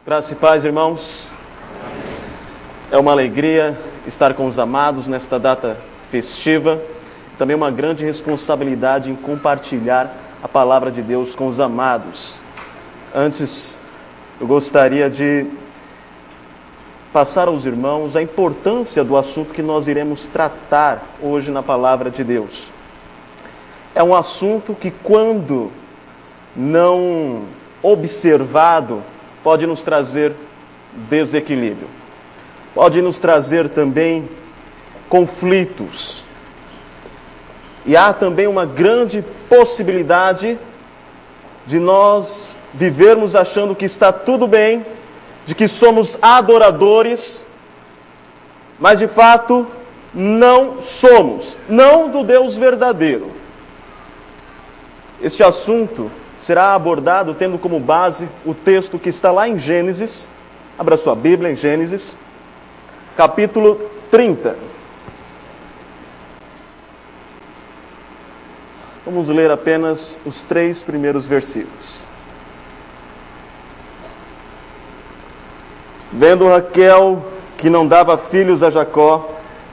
Graça e paz, irmãos. É uma alegria estar com os amados nesta data festiva. Também uma grande responsabilidade em compartilhar a palavra de Deus com os amados. Antes, eu gostaria de passar aos irmãos a importância do assunto que nós iremos tratar hoje na palavra de Deus. É um assunto que, quando não observado, pode nos trazer desequilíbrio. Pode nos trazer também conflitos. E há também uma grande possibilidade de nós vivermos achando que está tudo bem, de que somos adoradores, mas de fato não somos, não do Deus verdadeiro. Este assunto será abordado tendo como base o texto que está lá em Gênesis. Abra sua Bíblia em Gênesis, capítulo 30. Vamos ler apenas os 3 primeiros versículos. Vendo Raquel que não dava filhos a Jacó,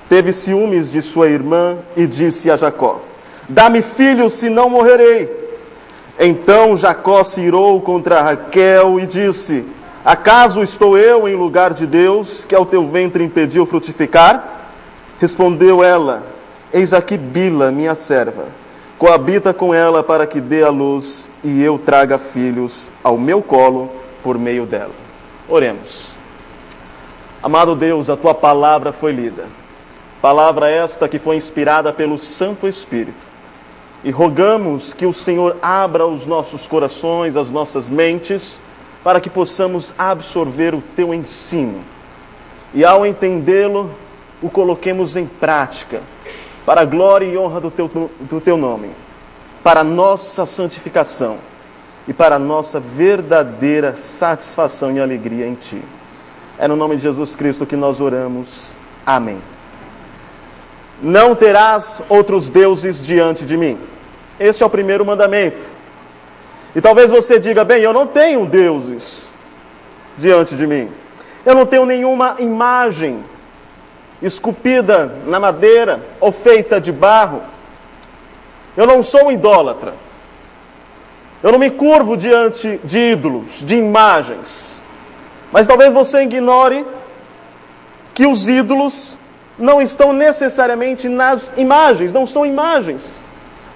teve ciúmes de sua irmã e disse a Jacó: dá-me filhos, senão morrerei. Então Jacó se irou contra Raquel e disse: acaso estou eu em lugar de Deus, que ao teu ventre impediu frutificar? Respondeu ela: eis aqui Bila, minha serva, coabita com ela para que dê à luz e eu traga filhos ao meu colo por meio dela. Oremos. Amado Deus, a tua palavra foi lida. Palavra esta que foi inspirada pelo Santo Espírito. E rogamos que o Senhor abra os nossos corações, as nossas mentes, para que possamos absorver o teu ensino. E ao entendê-lo, o coloquemos em prática, para a glória e honra do teu nome, para a nossa santificação e para a nossa verdadeira satisfação e alegria em ti. É no nome de Jesus Cristo que nós oramos. Amém. Não terás outros deuses diante de mim. Este é o primeiro mandamento. E talvez você diga: bem, eu não tenho deuses diante de mim. Eu não tenho nenhuma imagem esculpida na madeira ou feita de barro. Eu não sou um idólatra. Eu não me curvo diante de ídolos, de imagens. Mas talvez você ignore que os ídolos não estão necessariamente nas imagens, não são imagens.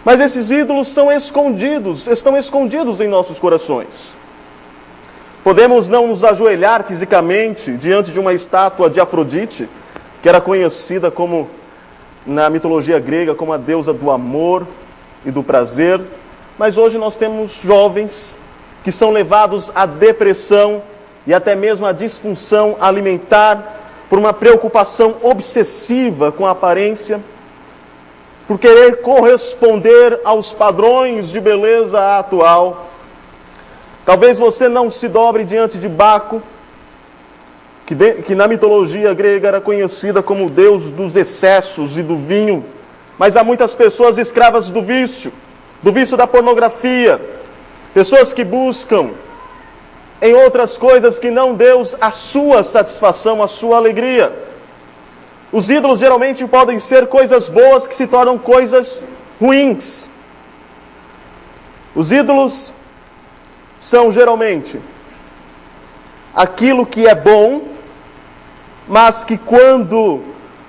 Mas esses ídolos estão escondidos em nossos corações. Podemos não nos ajoelhar fisicamente diante de uma estátua de Afrodite, que era conhecida como, na mitologia grega, como a deusa do amor e do prazer. Mas hoje nós temos jovens que são levados à depressão e até mesmo à disfunção alimentar por uma preocupação obsessiva com a aparência, por querer corresponder aos padrões de beleza atual. Talvez você não se dobre diante de Baco, que na mitologia grega era conhecida como o deus dos excessos e do vinho, mas há muitas pessoas escravas do vício da pornografia, pessoas que buscam em outras coisas que não Deus a sua satisfação, a sua alegria. Os ídolos geralmente podem ser coisas boas que se tornam coisas ruins. Os ídolos são geralmente aquilo que é bom, mas que quando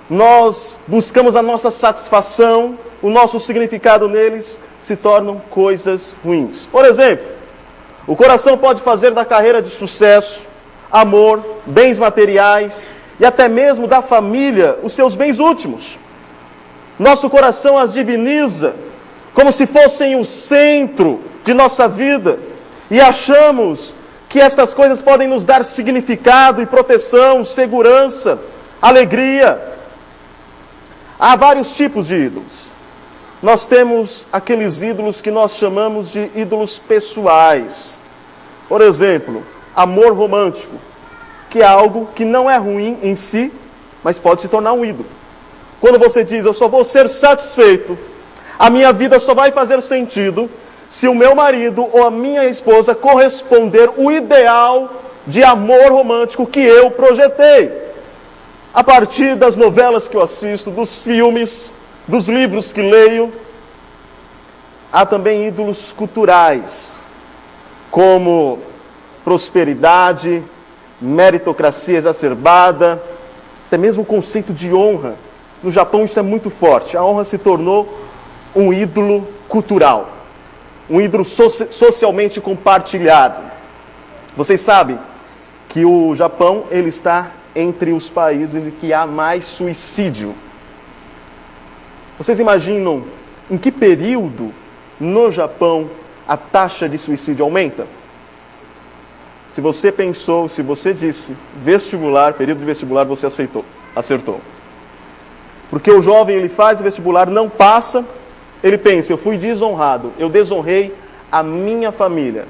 nós buscamos a nossa satisfação, o nosso significado neles, se tornam coisas ruins. Por exemplo, o coração pode fazer da carreira de sucesso, amor, bens materiais e até mesmo da família os seus bens últimos. Nosso coração as diviniza como se fossem o centro de nossa vida e achamos que estas coisas podem nos dar significado e proteção, segurança, alegria. Há vários tipos de ídolos. Nós temos aqueles ídolos que nós chamamos de ídolos pessoais. Por exemplo, amor romântico, que é algo que não é ruim em si, mas pode se tornar um ídolo. Quando você diz: eu só vou ser satisfeito, a minha vida só vai fazer sentido se o meu marido ou a minha esposa corresponder o ideal de amor romântico que eu projetei. A partir das novelas que eu assisto, dos filmes, dos livros que leio, há também ídolos culturais, como prosperidade, meritocracia exacerbada, até mesmo o conceito de honra. No Japão isso é muito forte. A honra se tornou um ídolo cultural, um ídolo socialmente compartilhado. Vocês sabem que o Japão ele está entre os países em que há mais suicídio. Vocês imaginam em que período no Japão a taxa de suicídio aumenta? Se você pensou, se você disse vestibular, período de vestibular, você acertou. Porque o jovem, ele faz o vestibular, não passa, ele pensa, eu fui desonrado, eu desonrei a minha família.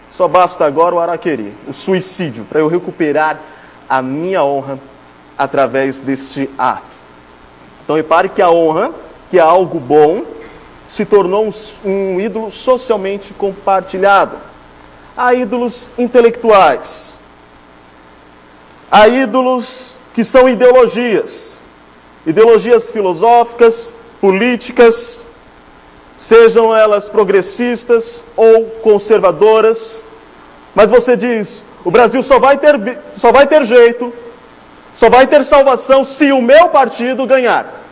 Só basta agora o harakiri, o suicídio, para eu recuperar a minha honra através deste ato. Então repare que a honra, que é algo bom, se tornou um ídolo socialmente compartilhado. Há ídolos intelectuais. Há ídolos que são ideologias. Ideologias filosóficas, políticas, sejam elas progressistas ou conservadoras. Mas você diz, o Brasil só vai ter jeito, só vai ter salvação se o meu partido ganhar.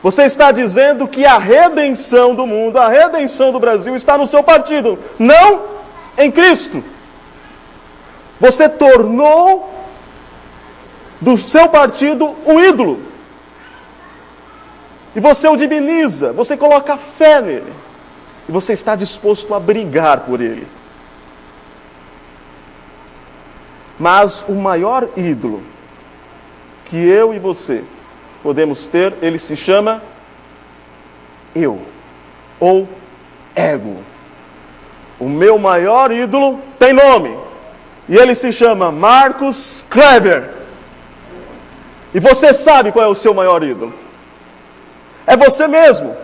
Você está dizendo que a redenção do mundo, a redenção do Brasil está no seu partido, não em Cristo. Você tornou do seu partido um ídolo. E você o diviniza, você coloca fé nele. E você está disposto a brigar por ele. Mas o maior ídolo que eu e você podemos ter, ele se chama eu, ou ego. O meu maior ídolo tem nome, e ele se chama Marcus Kleber. E você sabe qual é o seu maior ídolo? É você mesmo.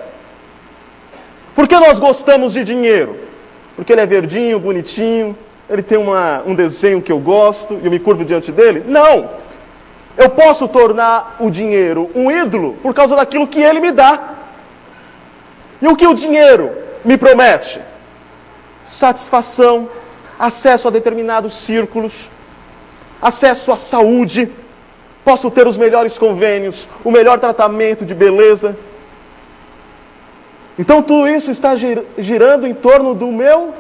Por que nós gostamos de dinheiro? Porque ele é verdinho, bonitinho, ele tem um desenho que eu gosto, e eu me curvo diante dele? Não! Eu posso tornar o dinheiro um ídolo por causa daquilo que ele me dá. E o que o dinheiro me promete? Satisfação, acesso a determinados círculos, acesso à saúde, posso ter os melhores convênios, o melhor tratamento de beleza. Então tudo isso está girando em torno do meu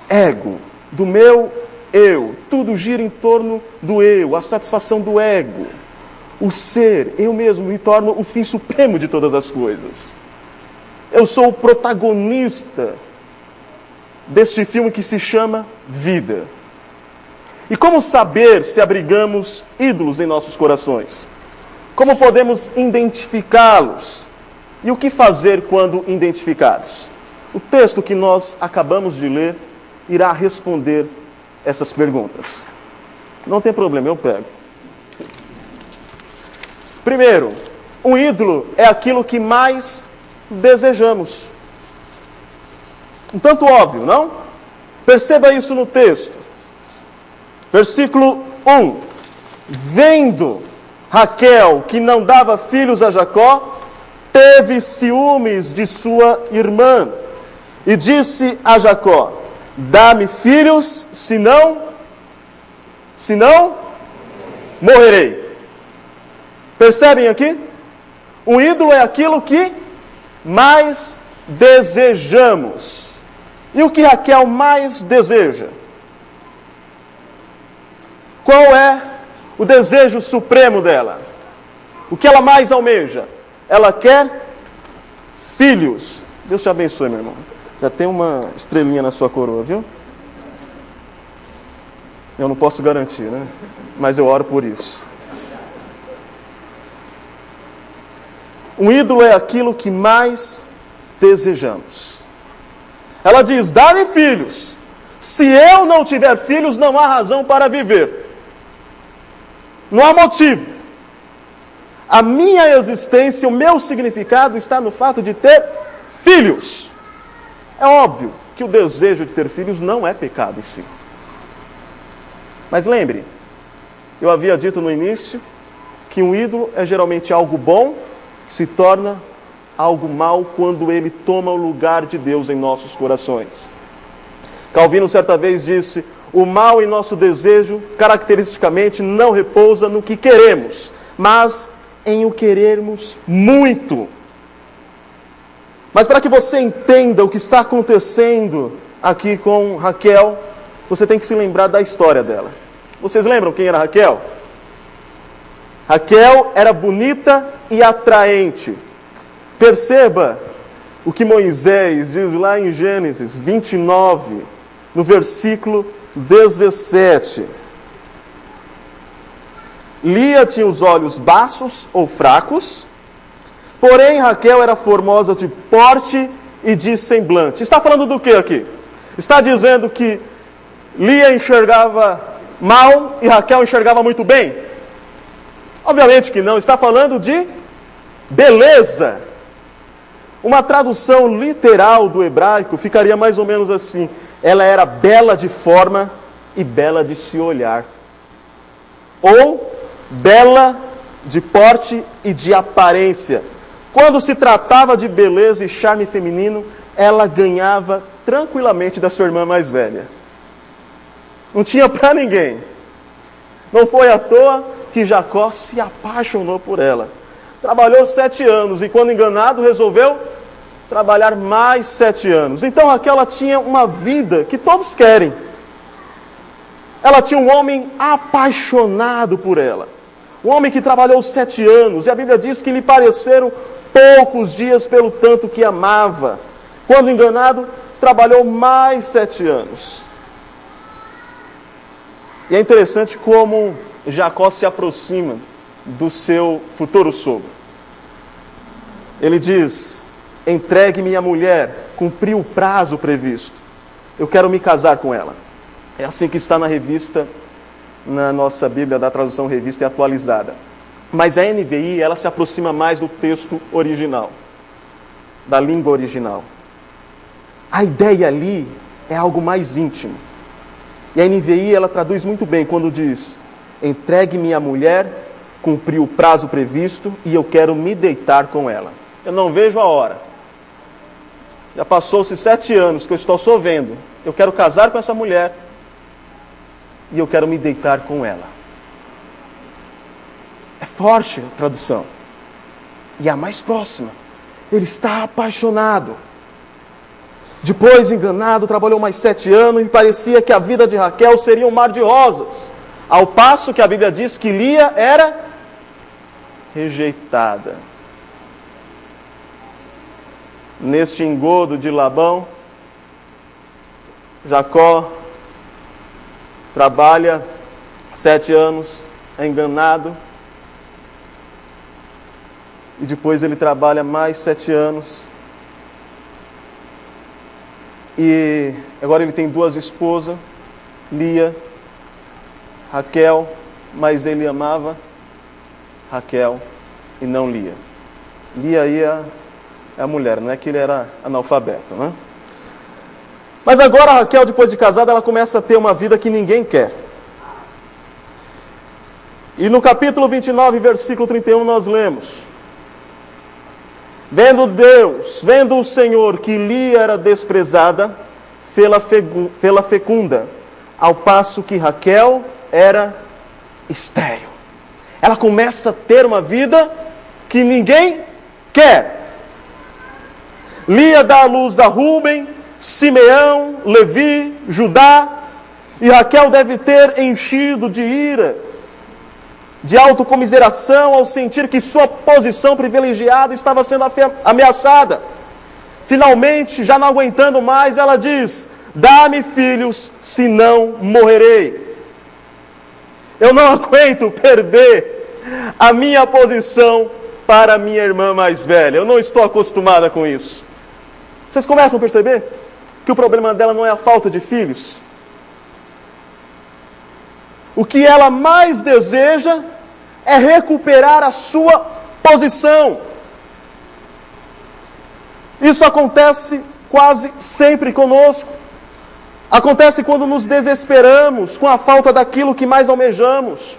ego, do meu eu. Tudo gira em torno do eu, a satisfação do ego. O ser, eu mesmo, me torno o fim supremo de todas as coisas. Eu sou o protagonista deste filme que se chama Vida. E como saber se abrigamos ídolos em nossos corações? Como podemos identificá-los? E o que fazer quando identificados? O texto que nós acabamos de ler irá responder essas perguntas. Não tem problema, eu pego. Primeiro, um ídolo é aquilo que mais desejamos. Um tanto óbvio, não? Perceba isso no texto. Versículo 1. Vendo Raquel que não dava filhos a Jacó, teve ciúmes de sua irmã e disse a Jacó: dá-me filhos, senão morrerei. Percebem aqui? Um ídolo é aquilo que mais desejamos. E o que Raquel mais deseja? Qual é o desejo supremo dela? O que ela mais almeja? Ela quer filhos. Deus te abençoe, meu irmão. Já tem uma estrelinha na sua coroa, viu? Eu não posso garantir, né? Mas eu oro por isso. Um ídolo é aquilo que mais desejamos. Ela diz: dá-me filhos. Se eu não tiver filhos, não há razão para viver. Não há motivo. A minha existência, o meu significado está no fato de ter filhos. É óbvio que o desejo de ter filhos não é pecado em si. Mas lembre, eu havia dito no início que um ídolo é geralmente algo bom, que se torna algo mal quando ele toma o lugar de Deus em nossos corações. Calvino certa vez disse: o mal em nosso desejo caracteristicamente não repousa no que queremos, mas em o querermos muito. Mas para que você entenda o que está acontecendo aqui com Raquel, você tem que se lembrar da história dela. Vocês lembram quem era Raquel? Raquel era bonita e atraente. Perceba o que Moisés diz lá em Gênesis 29, no versículo 17. Lia tinha os olhos baços ou fracos, porém Raquel era formosa de porte e de semblante. Está falando do que aqui? Está dizendo que Lia enxergava mal e Raquel enxergava muito bem? Obviamente que não, está falando de beleza. Uma tradução literal do hebraico ficaria mais ou menos assim: ela era bela de forma e bela de se olhar. Ou bela de porte e de aparência. Quando se tratava de beleza e charme feminino, ela ganhava tranquilamente da sua irmã mais velha. Não tinha para ninguém. Não foi à toa que Jacó se apaixonou por ela. Trabalhou 7 anos e, quando enganado, resolveu trabalhar mais 7 anos. Então Raquel, ela tinha uma vida que todos querem. Ela tinha um homem apaixonado por ela. Um homem que trabalhou 7 anos. E a Bíblia diz que lhe pareceram poucos dias pelo tanto que amava. Quando enganado, trabalhou mais 7 anos. E é interessante como Jacó se aproxima do seu futuro sogro. Ele diz: entregue-me a mulher, cumpri o prazo previsto. Eu quero me casar com ela. É assim que está na revista, na nossa Bíblia da tradução Revista e Atualizada. Mas a NVI, ela se aproxima mais do texto original, da língua original. A ideia ali é algo mais íntimo. E a NVI, ela traduz muito bem quando diz: entregue-me a mulher, cumpri o prazo previsto e eu quero me deitar com ela. Eu não vejo a hora. Já passou-se 7 anos que eu estou só vendo. Eu quero casar com essa mulher e eu quero me deitar com ela. É forte a tradução. E a mais próxima. Ele está apaixonado. Depois, enganado, trabalhou mais 7 anos e parecia que a vida de Raquel seria um mar de rosas. Ao passo que a Bíblia diz que Lia era rejeitada. Neste engodo de Labão, Jacó trabalha 7 anos, é enganado. E depois ele trabalha mais 7 anos. E agora ele tem 2 esposas, Lia, Raquel, mas ele amava Raquel e não Lia. Lia aí é a mulher, não é que ele era analfabeto, né? Mas agora a Raquel, depois de casada, ela começa a ter uma vida que ninguém quer. E no capítulo 29, versículo 31, nós lemos: vendo o Senhor que Lia era desprezada, fê-la fecunda, ao passo que Raquel era estéril. Ela começa a ter uma vida que ninguém quer. Lia dá à luz a Rúben, Simeão, Levi, Judá, e Raquel deve ter enchido de ira, de autocomiseração, ao sentir que sua posição privilegiada estava sendo ameaçada. Finalmente, já não aguentando mais, ela diz: dá-me filhos, senão morrerei. Eu não aguento perder a minha posição para a minha irmã mais velha. Eu não estou acostumada com isso. Vocês começam a perceber que o problema dela não é a falta de filhos. O que ela mais deseja é recuperar a sua posição. Isso acontece quase sempre conosco. Acontece quando nos desesperamos com a falta daquilo que mais almejamos.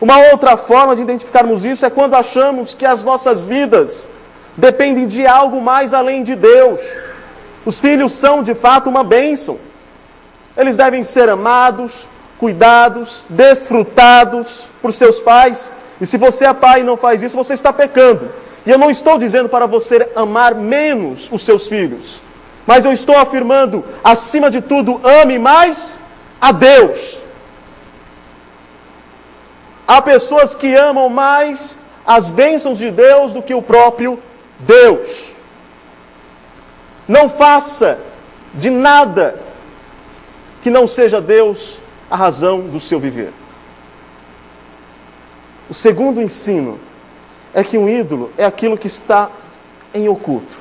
Uma outra forma de identificarmos isso é quando achamos que as nossas vidas dependem de algo mais além de Deus. Os filhos são, de fato, uma bênção. Eles devem ser amados, cuidados, desfrutados por seus pais. E se você é pai e não faz isso, você está pecando. E eu não estou dizendo para você amar menos os seus filhos, mas eu estou afirmando, acima de tudo, ame mais a Deus. Há pessoas que amam mais as bênçãos de Deus do que o próprio Deus. Não faça de nada que não seja Deus a razão do seu viver. O segundo ensino é que um ídolo é aquilo que está em oculto.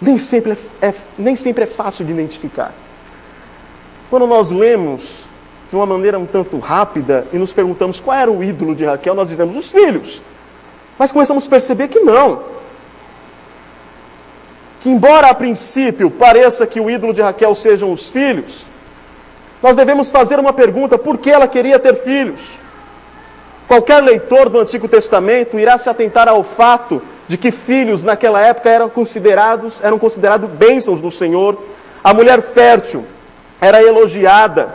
Nem sempre é fácil de identificar. Quando nós lemos de uma maneira um tanto rápida e nos perguntamos qual era o ídolo de Raquel, nós dizemos os filhos. Mas começamos a perceber que não. Que embora a princípio pareça que o ídolo de Raquel sejam os filhos, nós devemos fazer uma pergunta: por que ela queria ter filhos? Qualquer leitor do Antigo Testamento irá se atentar ao fato de que filhos naquela época eram considerados bênçãos do Senhor. A mulher fértil era elogiada,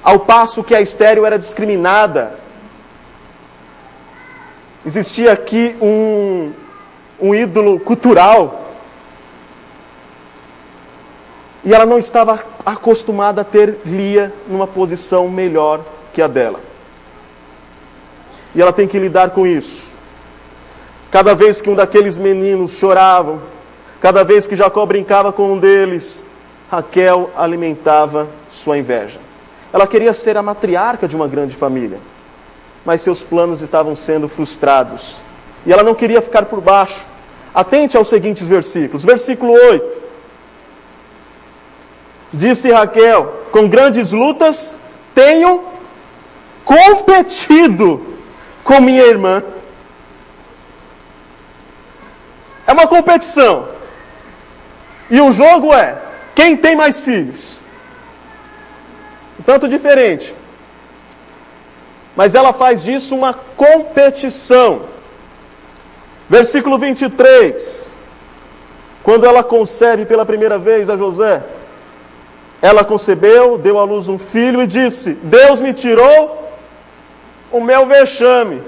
ao passo que a estéril era discriminada. Existia aqui um ídolo cultural. E ela não estava acostumada a ter Lia numa posição melhor que a dela. E ela tem que lidar com isso. Cada vez que um daqueles meninos choravam, cada vez que Jacó brincava com um deles, Raquel alimentava sua inveja. Ela queria ser a matriarca de uma grande família, mas seus planos estavam sendo frustrados. E ela não queria ficar por baixo. Atente aos seguintes versículos. Versículo 8. Disse Raquel: com grandes lutas tenho competido com minha irmã. É uma competição. E o jogo é: quem tem mais filhos? Um tanto diferente. Mas ela faz disso uma competição. Versículo 23. Quando ela concebe pela primeira vez a José, ela concebeu, deu à luz um filho e disse: Deus me tirou o meu vexame.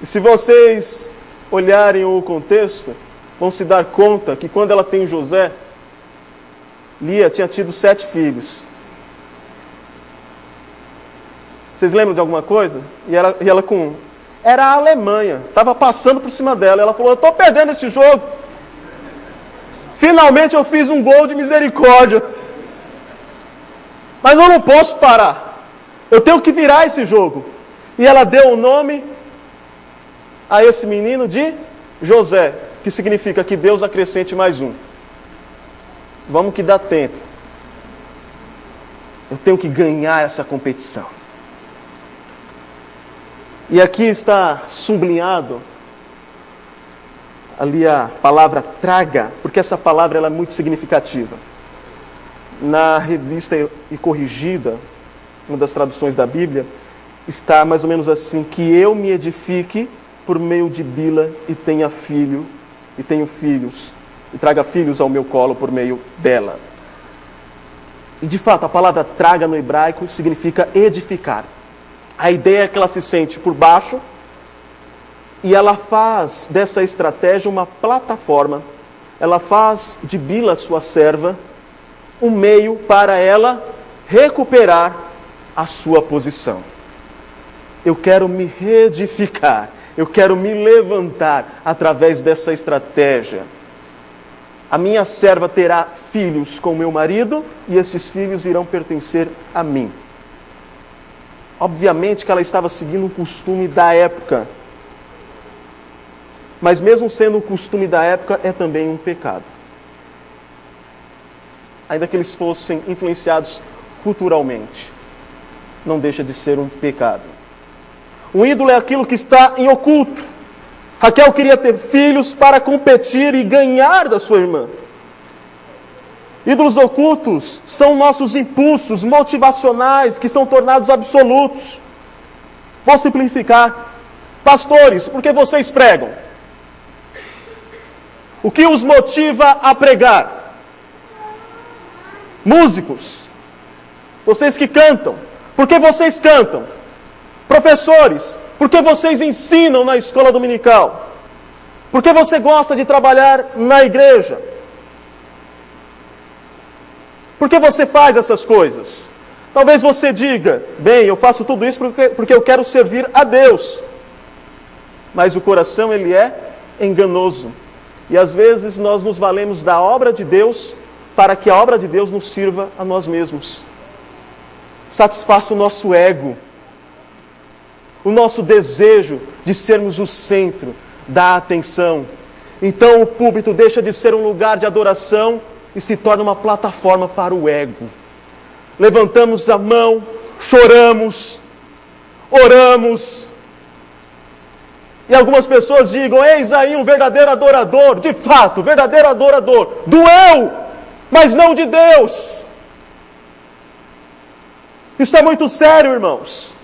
E se vocês olharem o contexto, vão se dar conta que quando ela tem José, Lia tinha tido 7 filhos. Vocês lembram de alguma coisa? E ela com um. Era a Alemanha, estava passando por cima dela. Ela falou: eu estou perdendo esse jogo. Finalmente eu fiz um gol de misericórdia. Mas eu não posso parar. Eu tenho que virar esse jogo. E ela deu o nome a esse menino de José, que significa que Deus acrescente mais um. Vamos que dá tempo. Eu tenho que ganhar essa competição. E aqui está sublinhado ali a palavra traga, porque essa palavra ela é muito significativa. Na Revista e Corrigida, uma das traduções da Bíblia, está mais ou menos assim: que eu me edifique por meio de Bila e tenha filho, e tenho filhos, e traga filhos ao meu colo por meio dela. E de fato, a palavra traga no hebraico significa edificar. A ideia é que ela se sente por baixo, e ela faz dessa estratégia uma plataforma. Ela faz de Bila, sua serva, um meio para ela recuperar a sua posição. Eu quero me reedificar, eu quero me levantar através dessa estratégia. A minha serva terá filhos com meu marido, e esses filhos irão pertencer a mim. Obviamente que ela estava seguindo um costume da época. Mas mesmo sendo um costume da época, é também um pecado. Ainda que eles fossem influenciados culturalmente, não deixa de ser um pecado. Um ídolo é aquilo que está em oculto. Raquel queria ter filhos para competir e ganhar da sua irmã. Ídolos ocultos são nossos impulsos motivacionais que são tornados absolutos. Vou simplificar. Pastores, por que vocês pregam? O que os motiva a pregar? Músicos, vocês que cantam, por que vocês cantam? Professores, por que vocês ensinam na escola dominical? Por que você gosta de trabalhar na igreja? Por que você faz essas coisas? Talvez você diga, bem, eu faço tudo isso porque eu quero servir a Deus. Mas o coração, ele é enganoso. E às vezes nós nos valemos da obra de Deus para que a obra de Deus nos sirva a nós mesmos. Satisfaça o nosso ego, o nosso desejo de sermos o centro da atenção. Então o púlpito deixa de ser um lugar de adoração e se torna uma plataforma para o ego. Levantamos a mão, choramos, oramos. E algumas pessoas digam, eis aí um verdadeiro adorador. De fato, verdadeiro adorador do eu, mas não de Deus. Isso é muito sério, irmãos.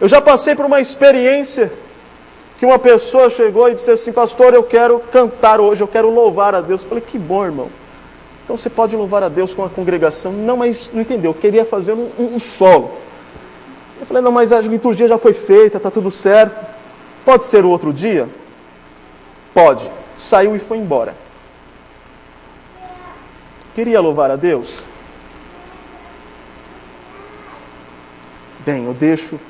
Eu já passei por uma experiência que uma pessoa chegou e disse assim, pastor, eu quero cantar hoje, eu quero louvar a Deus. Eu falei, que bom, irmão. Então você pode louvar a Deus com a congregação. Não, mas não entendeu, eu queria fazer um solo. Eu falei, não, mas a liturgia já foi feita, está tudo certo. Pode ser o outro dia? Pode. Saiu e foi embora. Queria louvar a Deus? Bem, eu deixo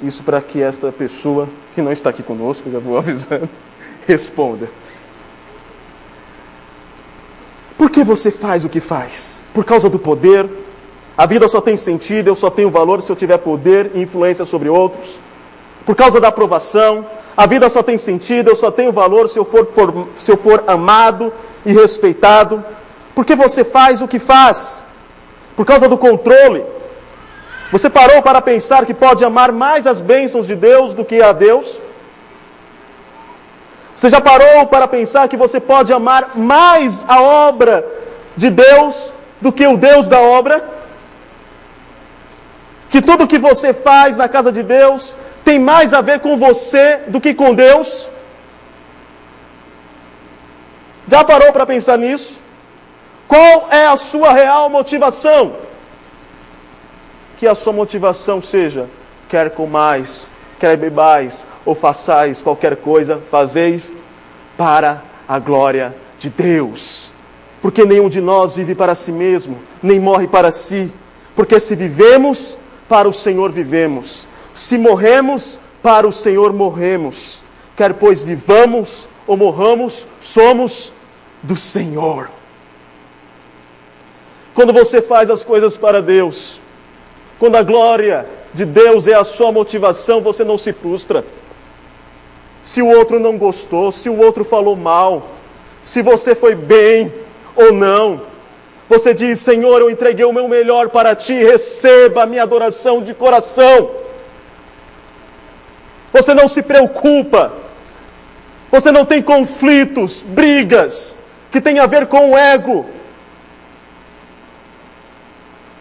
isso para que esta pessoa, que não está aqui conosco, já vou avisando, responda. Por que você faz o que faz? Por causa do poder? A vida só tem sentido, eu só tenho valor se eu tiver poder e influência sobre outros. Por causa da aprovação, a vida só tem sentido, eu só tenho valor se eu for amado e respeitado. Por que você faz o que faz? Por causa do controle. Você parou para pensar que pode amar mais as bênçãos de Deus do que a Deus? Você já parou para pensar que você pode amar mais a obra de Deus do que o Deus da obra? Que tudo que você faz na casa de Deus tem mais a ver com você do que com Deus? Já parou para pensar nisso? Qual é a sua real motivação? Que a sua motivação seja, quer comais, quer bebais, ou façais qualquer coisa, fazeis para a glória de Deus. Porque nenhum de nós vive para si mesmo, nem morre para si. Porque se vivemos, para o Senhor vivemos. Se morremos, para o Senhor morremos. Quer pois vivamos ou morramos, somos do Senhor. Quando você faz as coisas para Deus, quando a glória de Deus é a sua motivação, você não se frustra. Se o outro não gostou, se o outro falou mal, se você foi bem ou não, você diz, Senhor, eu entreguei o meu melhor para Ti, receba a minha adoração de coração. Você não se preocupa, você não tem conflitos, brigas, que tem a ver com o ego.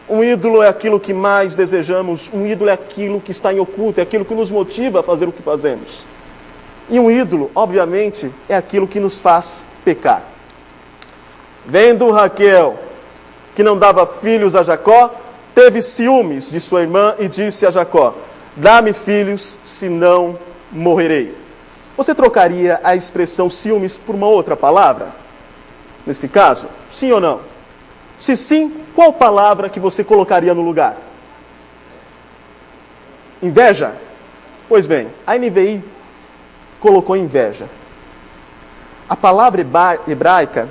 Um ídolo é aquilo que mais desejamos, um ídolo é aquilo que está em oculto, é aquilo que nos motiva a fazer o que fazemos. E um ídolo, obviamente, é aquilo que nos faz pecar. Vendo Raquel, que não dava filhos a Jacó, teve ciúmes de sua irmã e disse a Jacó, dá-me filhos, senão morrerei. Você trocaria a expressão ciúmes por uma outra palavra? Nesse caso, sim ou não? Se sim, qual palavra que você colocaria no lugar? Inveja? Pois bem, a NVI colocou inveja. A palavra hebraica,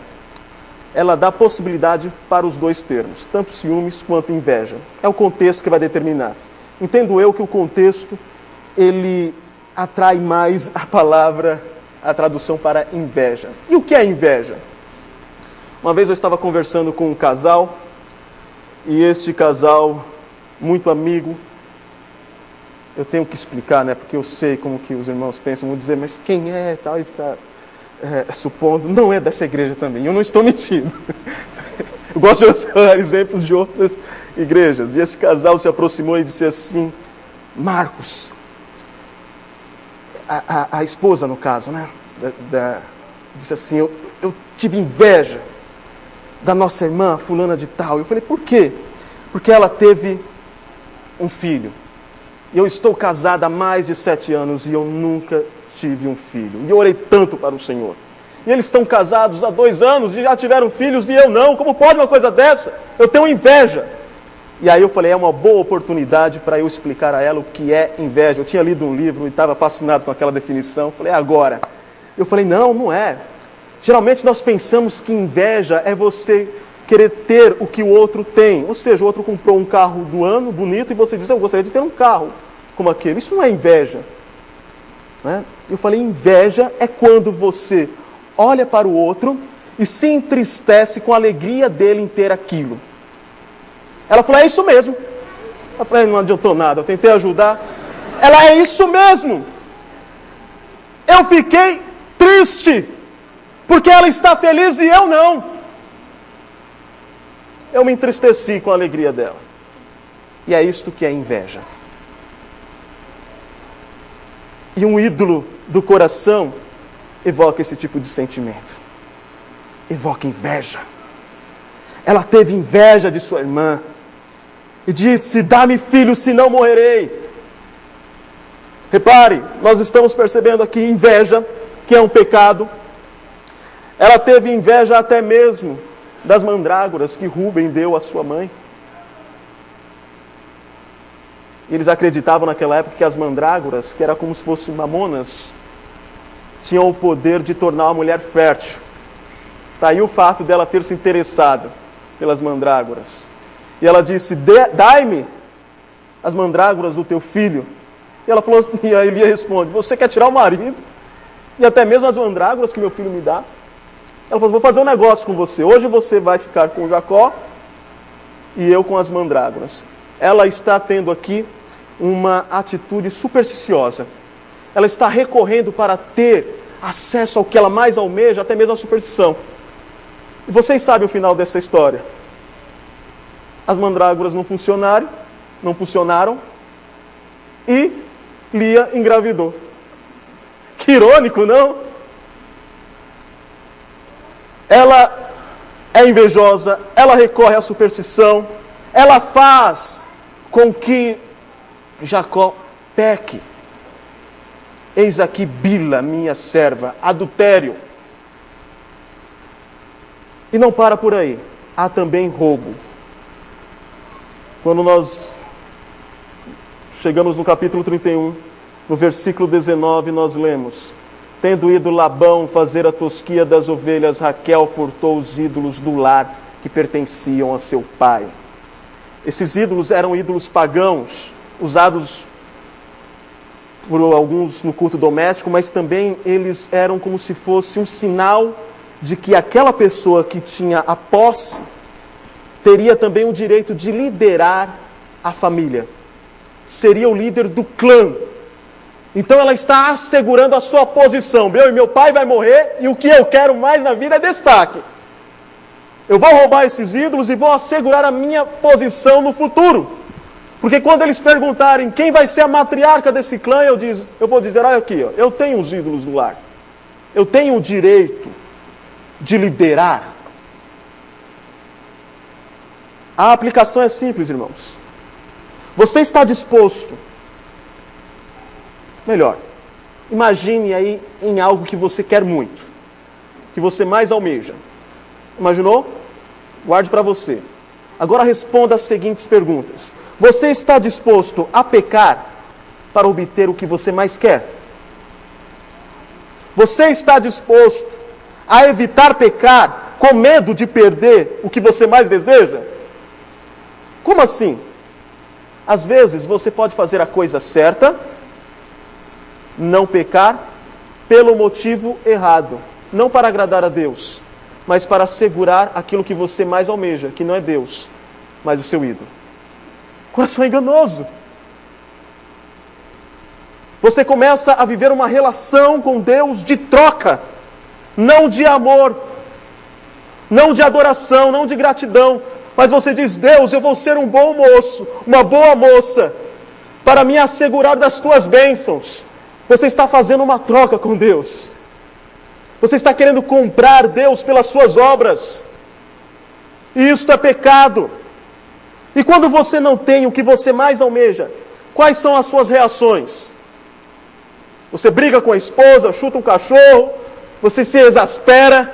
ela dá possibilidade para os dois termos, tanto ciúmes quanto inveja. É o contexto que vai determinar. Entendo eu que o contexto, ele atrai mais a palavra, a tradução para inveja. E o que é inveja? Uma vez eu estava conversando com um casal, e este casal, muito amigo, eu tenho que explicar, né? Porque eu sei como que os irmãos pensam, vão dizer, mas quem é? Tal, e ficar supondo, não é dessa igreja também, eu não estou mentindo. Eu gosto de usar exemplos de outras igrejas. E esse casal se aproximou e disse assim: Marcos, a esposa no caso, né? Disse assim: eu tive inveja da nossa irmã fulana de tal. Eu falei: por quê? Porque ela teve um filho. E eu estou casada há mais de 7 anos e eu nunca tive um filho. E eu orei tanto para o Senhor. E eles estão casados há 2 anos e já tiveram filhos e eu não. Como pode uma coisa dessa? Eu tenho inveja. E aí eu falei: é uma boa oportunidade para eu explicar a ela o que é inveja. Eu tinha lido um livro e estava fascinado com aquela definição. Eu falei: é agora. Eu falei: não é. Geralmente nós pensamos que inveja é você querer ter o que o outro tem. Ou seja, o outro comprou um carro do ano, bonito, e você diz: eu gostaria de ter um carro como aquele. Isso não é inveja. Né? Eu falei: inveja é quando você olha para o outro e se entristece com a alegria dele em ter aquilo. Ela falou: é isso mesmo. Eu falei: não adiantou nada, eu tentei ajudar. Ela: é isso mesmo. Eu fiquei triste, porque ela está feliz e eu não. Eu me entristeci com a alegria dela. E é isto que é inveja. E um ídolo do coração evoca esse tipo de sentimento. Evoca inveja. Ela teve inveja de sua irmã e disse: dá-me filho, senão morrerei. Repare, nós estamos percebendo aqui inveja, que é um pecado. Ela teve inveja até mesmo das mandrágoras que Rúben deu à sua mãe. Eles acreditavam naquela época que as mandrágoras, que era como se fossem mamonas, tinham o poder de tornar uma mulher fértil. Está aí o fato dela ter se interessado pelas mandrágoras. E ela disse: dai-me as mandrágoras do teu filho. E ela falou, e a Elia responde: você quer tirar o marido? E até mesmo as mandrágoras que meu filho me dá? Ela falou: vou fazer um negócio com você. Hoje você vai ficar com Jacó e eu com as mandrágoras. Ela está tendo aqui uma atitude supersticiosa. Ela está recorrendo para ter acesso ao que ela mais almeja, até mesmo a superstição. E vocês sabem o final dessa história. As mandrágoras não funcionaram e Lia engravidou. Que irônico, não? Ela é invejosa, ela recorre à superstição, ela faz com que Jacó peque. Eis aqui Bila, minha serva, adultério. E não para por aí, há também roubo. Quando nós chegamos no capítulo 31, no versículo 19, nós lemos: tendo ido Labão fazer a tosquia das ovelhas, Raquel furtou os ídolos do lar que pertenciam a seu pai. Esses ídolos eram ídolos pagãos, usados por alguns no culto doméstico, mas também eles eram como se fosse um sinal de que aquela pessoa que tinha a posse teria também o direito de liderar a família. Seria o líder do clã. Então ela está assegurando a sua posição. Meu pai vai morrer e o que eu quero mais na vida é destaque. Eu vou roubar esses ídolos e vou assegurar a minha posição no futuro. Porque quando eles perguntarem quem vai ser a matriarca desse clã, eu vou dizer: olha aqui, eu tenho os ídolos do lar. Eu tenho o direito de liderar. A aplicação é simples, irmãos. Você está disposto? Melhor, imagine aí em algo que você quer muito, que você mais almeja. Imaginou? Guarde para você. Agora responda as seguintes perguntas. Você está disposto a pecar para obter o que você mais quer? Você está disposto a evitar pecar com medo de perder o que você mais deseja? Como assim? Às vezes você pode fazer a coisa certa, não pecar, pelo motivo errado. Não para agradar a Deus, mas para assegurar aquilo que você mais almeja, que não é Deus, mas o seu ídolo. Coração enganoso. Você começa a viver uma relação com Deus de troca. não de amor, não de adoração, não de gratidão, mas você diz: Deus, eu vou ser um bom moço, uma boa moça, para me assegurar das tuas bênçãos. Você está fazendo uma troca com Deus. Você está querendo comprar Deus pelas suas obras. E isto é pecado. E quando você não tem o que você mais almeja, quais são as suas reações? Você briga com a esposa, chuta um cachorro, você se exaspera.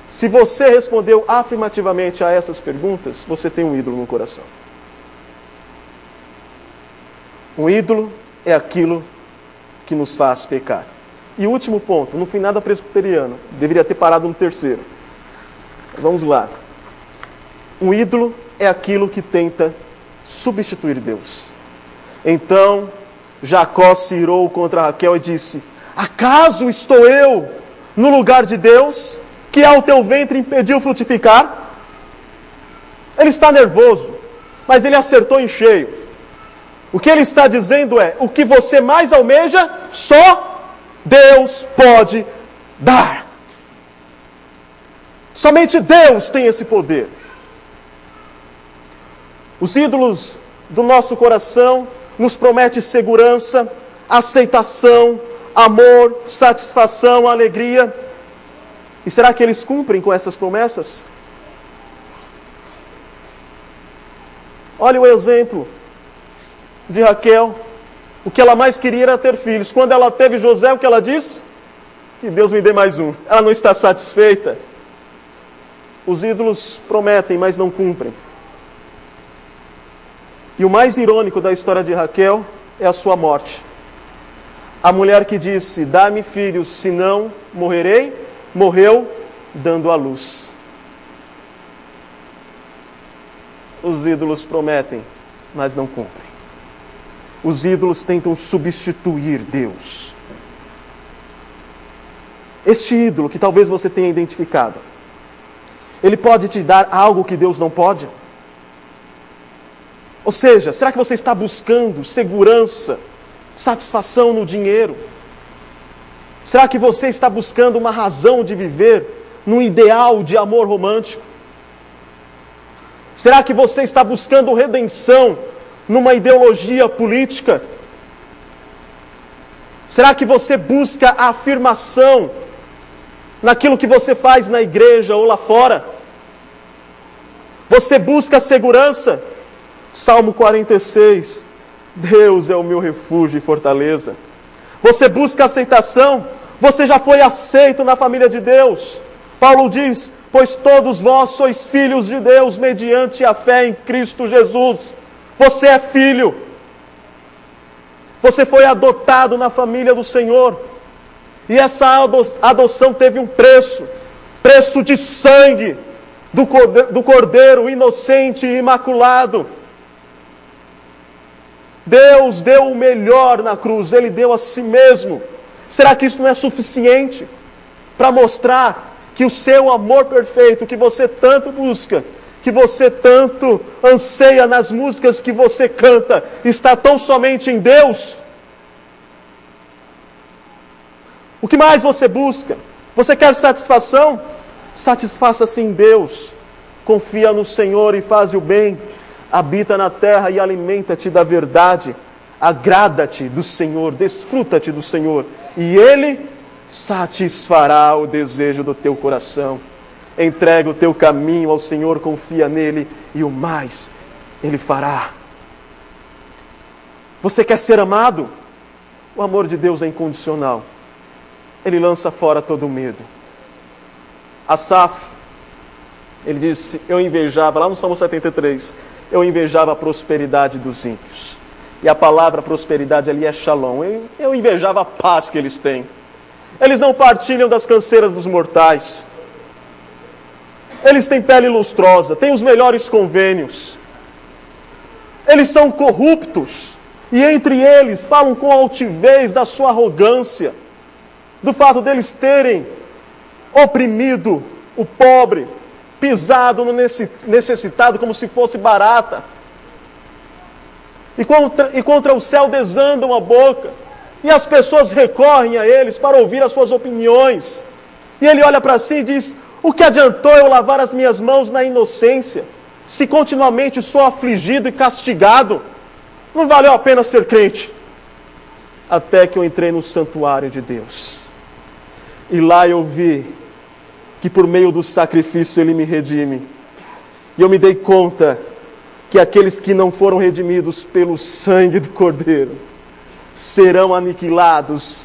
Se você respondeu afirmativamente a essas perguntas, você tem um ídolo no coração. Um ídolo é aquilo que nos faz pecar. E o último ponto, no final da presbiteriana, deveria ter parado no terceiro. Vamos lá. Um ídolo é aquilo que tenta substituir Deus. Então, Jacó se irou contra Raquel e disse: acaso estou eu no lugar de Deus, que ao teu ventre impediu frutificar? Ele está nervoso, mas ele acertou em cheio. O que ele está dizendo é: o que você mais almeja, só Deus pode dar. Somente Deus tem esse poder. Os ídolos do nosso coração nos prometem segurança, aceitação, amor, satisfação, alegria. E será que eles cumprem com essas promessas? Olha o exemplo de Raquel. O que ela mais queria era ter filhos. Quando ela teve José, o que ela disse? Que Deus me dê mais um. Ela não está satisfeita. Os ídolos prometem, mas não cumprem. E o mais irônico da história de Raquel é a sua morte. A mulher que disse: dá-me filhos, senão morrerei, morreu dando à luz. Os ídolos prometem, mas não cumprem. Os ídolos tentam substituir Deus. Este ídolo que talvez você tenha identificado, ele pode te dar algo que Deus não pode? Ou seja, será que você está buscando segurança, satisfação no dinheiro? Será que você está buscando uma razão de viver num ideal de amor romântico? Será que você está buscando redenção numa ideologia política? Será que você busca a afirmação naquilo que você faz na igreja ou lá fora? Você busca segurança? Salmo 46, Deus é o meu refúgio e fortaleza. Você busca aceitação? Você já foi aceito na família de Deus. Paulo diz: pois todos vós sois filhos de Deus mediante a fé em Cristo Jesus. Você é filho. Você foi adotado na família do Senhor. E essa adoção teve um preço. Preço de sangue do Cordeiro inocente e imaculado. Deus deu o melhor na cruz. Ele deu a si mesmo. Será que isso não é suficiente para mostrar que o seu amor perfeito, que você tanto busca, que você tanto anseia nas músicas que você canta, está tão somente em Deus? O que mais você busca? Você quer satisfação? Satisfaça-se em Deus. Confia no Senhor e faz o bem. Habita na terra e alimenta-te da verdade. Agrada-te do Senhor, desfruta-te do Senhor, e Ele satisfará o desejo do teu coração. Entrega o teu caminho ao Senhor, confia nele, e o mais Ele fará. Você quer ser amado? O amor de Deus é incondicional. Ele lança fora todo medo. Asaf, ele disse: eu invejava, lá no Salmo 73, eu invejava a prosperidade dos ímpios. E a palavra prosperidade ali é shalom. Eu invejava a paz que eles têm. Eles não partilham das canseiras dos mortais. Eles têm pele lustrosa, têm os melhores convênios. Eles são corruptos. E entre eles falam com altivez da sua arrogância, do fato deles terem oprimido o pobre, pisado no necessitado como se fosse barata. E contra o céu desandam a boca. E as pessoas recorrem a eles para ouvir as suas opiniões. E ele olha para si e diz: o que adiantou eu lavar as minhas mãos na inocência, se continuamente sou afligido e castigado? Não valeu a pena ser crente. Até que eu entrei no santuário de Deus. E lá eu vi que por meio do sacrifício Ele me redime. E eu me dei conta que aqueles que não foram redimidos pelo sangue do Cordeiro serão aniquilados,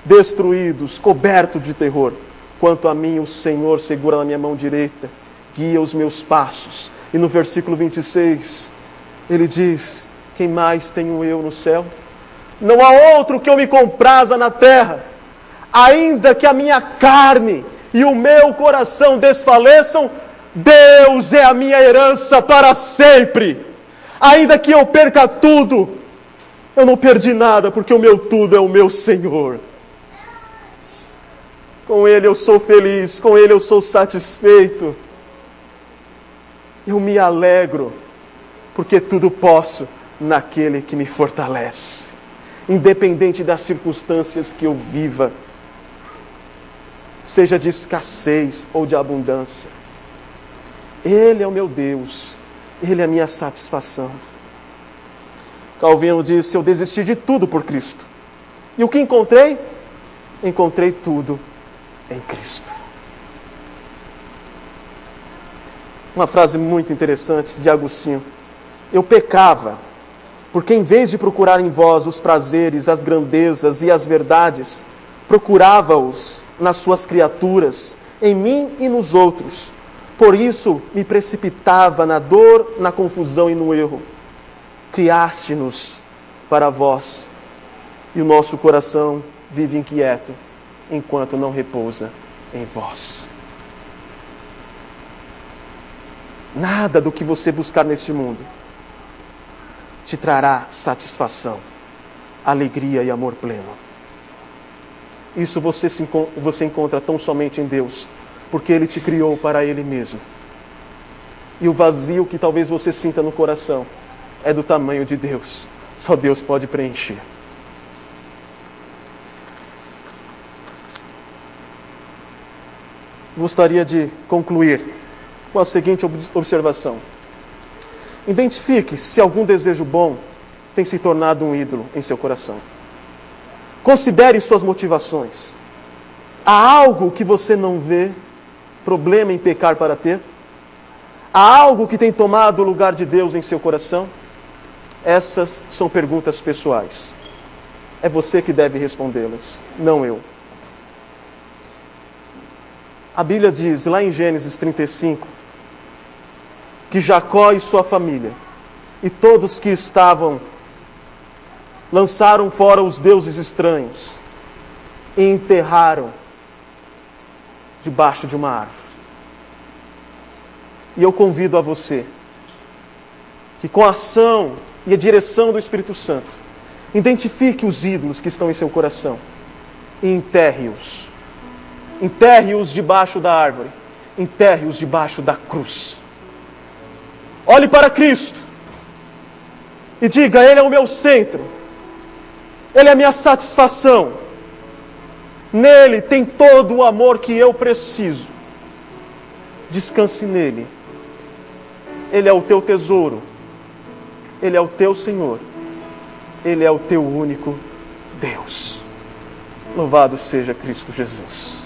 destruídos, cobertos de terror. Quanto a mim, o Senhor segura na minha mão direita, guia os meus passos. E no versículo 26, Ele diz: quem mais tenho eu no céu? Não há outro que eu me compraza na terra. Ainda que a minha carne e o meu coração desfaleçam, Deus é a minha herança para sempre. Ainda que eu perca tudo, eu não perdi nada, porque o meu tudo é o meu Senhor. Com Ele eu sou feliz, com Ele eu sou satisfeito. Eu me alegro, porque tudo posso naquele que me fortalece. Independente das circunstâncias que eu viva, seja de escassez ou de abundância, Ele é o meu Deus, Ele é a minha satisfação. Calvino disse: eu desisti de tudo por Cristo. E o que encontrei? Encontrei tudo em Cristo. Uma frase muito interessante de Agostinho: eu pecava, porque em vez de procurar em vós os prazeres, as grandezas e as verdades, procurava-os nas suas criaturas, em mim e nos outros. Por isso me precipitava na dor, na confusão e no erro. Criaste-nos para vós, e o nosso coração vive inquieto, enquanto não repousa em vós. Nada do que você buscar neste mundo te trará satisfação, alegria e amor pleno. Isso você encontra tão somente em Deus, porque Ele te criou para Ele mesmo. E o vazio que talvez você sinta no coração é do tamanho de Deus. Só Deus pode preencher. Gostaria de concluir com a seguinte observação. Identifique se algum desejo bom tem se tornado um ídolo em seu coração. Considere suas motivações. Há algo que você não vê problema em pecar para ter? Há algo que tem tomado o lugar de Deus em seu coração? Essas são perguntas pessoais. É você que deve respondê-las, não eu. A Bíblia diz, lá em Gênesis 35, que Jacó e sua família, e todos que estavam, lançaram fora os deuses estranhos e enterraram debaixo de uma árvore. E eu convido a você que, com a ação e a direção do Espírito Santo, identifique os ídolos que estão em seu coração e enterre-os. Enterre-os debaixo da árvore, enterre-os debaixo da cruz. Olhe para Cristo e diga: Ele é o meu centro, Ele é a minha satisfação, nele tem todo o amor que eu preciso. Descanse nele. Ele é o teu tesouro, Ele é o teu Senhor, Ele é o teu único Deus. Louvado seja Cristo Jesus.